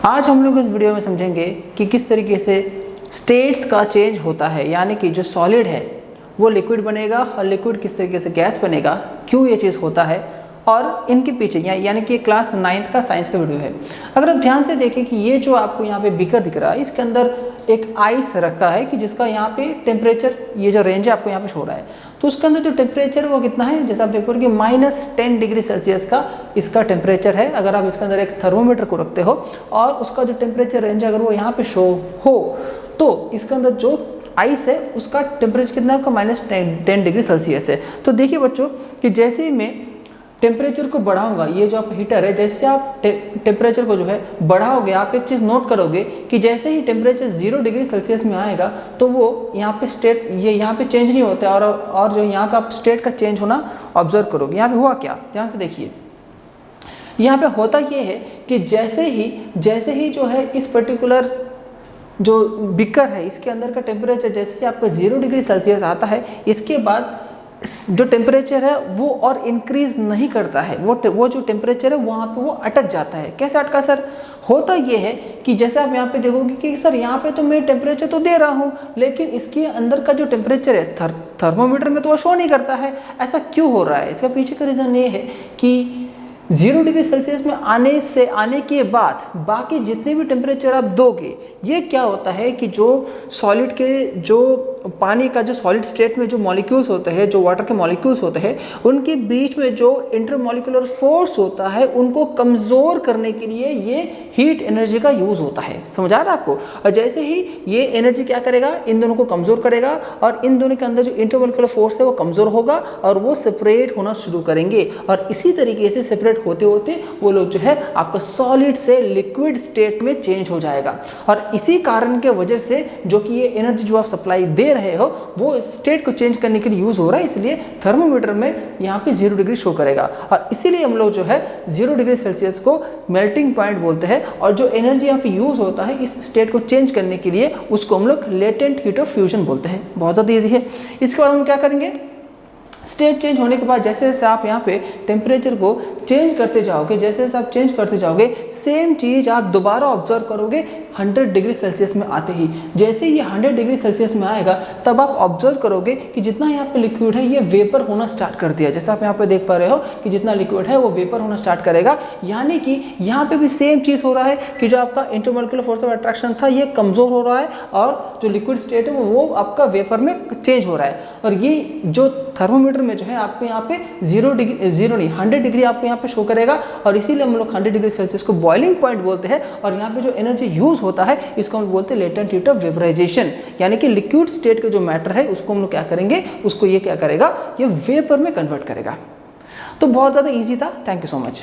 आज हम लोग इस वीडियो में समझेंगे कि किस तरीके से स्टेट्स का चेंज होता है, यानी कि जो सॉलिड है वो लिक्विड बनेगा और लिक्विड किस तरीके से गैस बनेगा, क्यों ये चीज़ होता है और इनके पीछे यानी कि क्लास 9th का साइंस का वीडियो है। अगर आप ध्यान से देखें कि ये जो आपको यहाँ पे बीकर दिख रहा है, इसके अंदर एक आइस रखा है कि जिसका यहाँ पे टेम्परेचर, ये जो रेंज है आपको यहाँ पे शो रहा है, तो उसके अंदर जो टेम्परेचर वो कितना है, जैसे आप देखो कि -10 डिग्री सेल्सियस का इसका टेम्परेचर है। अगर आप इसके अंदर एक थर्मोमीटर को रखते हो और उसका जो टेम्परेचर रेंज अगर वो यहाँ पे शो हो, तो इसके अंदर जो आइस है उसका टेम्परेचर कितना है, आपका -10 डिग्री सेल्सियस है। तो देखिए बच्चों कि जैसे ही मैं टेम्परेचर को बढ़ाऊंगा, ये जो आप हीटर है, जैसे आप टेम्परेचर को जो है बढ़ाओगे, आप एक चीज़ नोट करोगे कि जैसे ही टेम्परेचर 0 डिग्री सेल्सियस में आएगा तो वो यहाँ पे स्टेट ये यहाँ पे चेंज नहीं होता है, और जो यहाँ पे आप स्टेट का चेंज होना ऑब्जर्व करोगे। यहाँ पे हुआ क्या, ध्यान से देखिए। यहाँ पे होता ये है कि जैसे ही जो है इस पर्टिकुलर जो बीकर है इसके अंदर का टेम्परेचर जैसे ही आपका 0 डिग्री सेल्सियस आता है, इसके बाद जो टेम्परेचर है वो और इंक्रीज नहीं करता है, वो जो टेम्परेचर है वहाँ पे वो अटक जाता है। कैसे अटका सर? होता ये है कि जैसे आप यहाँ पे देखोगे कि सर यहाँ पे तो मैं टेम्परेचर तो दे रहा हूँ, लेकिन इसके अंदर का जो टेम्परेचर है थर्मोमीटर में तो वो शो नहीं करता है। ऐसा क्यों हो रहा है? इसका पीछे का रीज़न ये है कि 0 डिग्री सेल्सियस में आने के बाद बाकी जितने भी टेम्परेचर आप दोगे, ये क्या होता है कि जो सॉलिड के, जो पानी का जो सॉलिड स्टेट में जो मॉलिक्यूल्स होते हैं, जो वाटर के मॉलिक्यूल्स होते हैं, उनके बीच में जो इंटरमॉलिक्यूलर फोर्स होता है उनको कमज़ोर करने के लिए ये हीट एनर्जी का यूज़ होता है। समझ आ रहा है आपको? और जैसे ही ये एनर्जी क्या करेगा, इन दोनों को कमज़ोर करेगा और इन दोनों के अंदर जो इंटरमॉलिक्यूलर फोर्स है वो कमज़ोर होगा और वो सेपरेट होना शुरू करेंगे, और इसी तरीके से सेपरेट होते होते वो लोग जो है आपका सॉलिड से लिक्विड स्टेट में चेंज हो जाएगा। और इसी कारण के वजह से जो कि ये एनर्जी जो आप सप्लाई दे रहे हो वो स्टेट को चेंज करने के लिए यूज हो रहा है, इसलिए थर्मोमीटर में यहाँ पे 0 डिग्री शो करेगा। और इसीलिए हम लोग जो है 0 डिग्री सेल्सियस को मेल्टिंग पॉइंट बोलते हैं, और जो एनर्जी यहाँ पे यूज होता है इस स्टेट को चेंज करने के लिए उसको हम लोग लेटेंट हीट ऑफ फ्यूजन बोलते हैं। बहुत ज़्यादा ईजी है। इसके बाद हम क्या करेंगे, स्टेट चेंज होने के बाद जैसे जैसे आप यहाँ पे टेम्परेचर को चेंज करते जाओगे, जैसे जैसे आप चेंज करते जाओगे, सेम चीज़ आप दोबारा ऑब्जर्व करोगे 100 डिग्री सेल्सियस में आते ही। जैसे ये 100 डिग्री सेल्सियस में आएगा तब आप ऑब्जर्व करोगे कि जितना यहाँ पे लिक्विड है ये वेपर होना स्टार्ट कर दिया। जैसे आप यहाँ पे देख पा रहे हो कि जितना लिक्विड है वो वेपर होना स्टार्ट करेगा, यानी कि यहाँ पे भी सेम चीज़ हो रहा है कि जो आपका इंटरमॉलिक्यूलर फोर्स ऑफ अट्रैक्शन था ये कमज़ोर हो रहा है और जो लिक्विड स्टेट है वो आपका वेपर में चेंज हो रहा है। और ये जो थर्मोमीटर में जो है आपको यहाँ पे 100 डिग्री आपको यहाँ पे शो करेगा, और इसीलिए हम लोग 100 डिग्री सेल्सियस को बॉइलिंग पॉइंट बोलते हैं। और यहाँ पे जो एनर्जी यूज होता है इसको हम बोलते हैं लेटेंट हीट ऑफ वेपराइजेशन, यानी कि लिक्विड स्टेट के जो मैटर है उसको हम लोग क्या करेंगे, उसको ये क्या करेगा, ये वेपर में कन्वर्ट करेगा। तो बहुत ज़्यादा ईजी था। Thank you so much.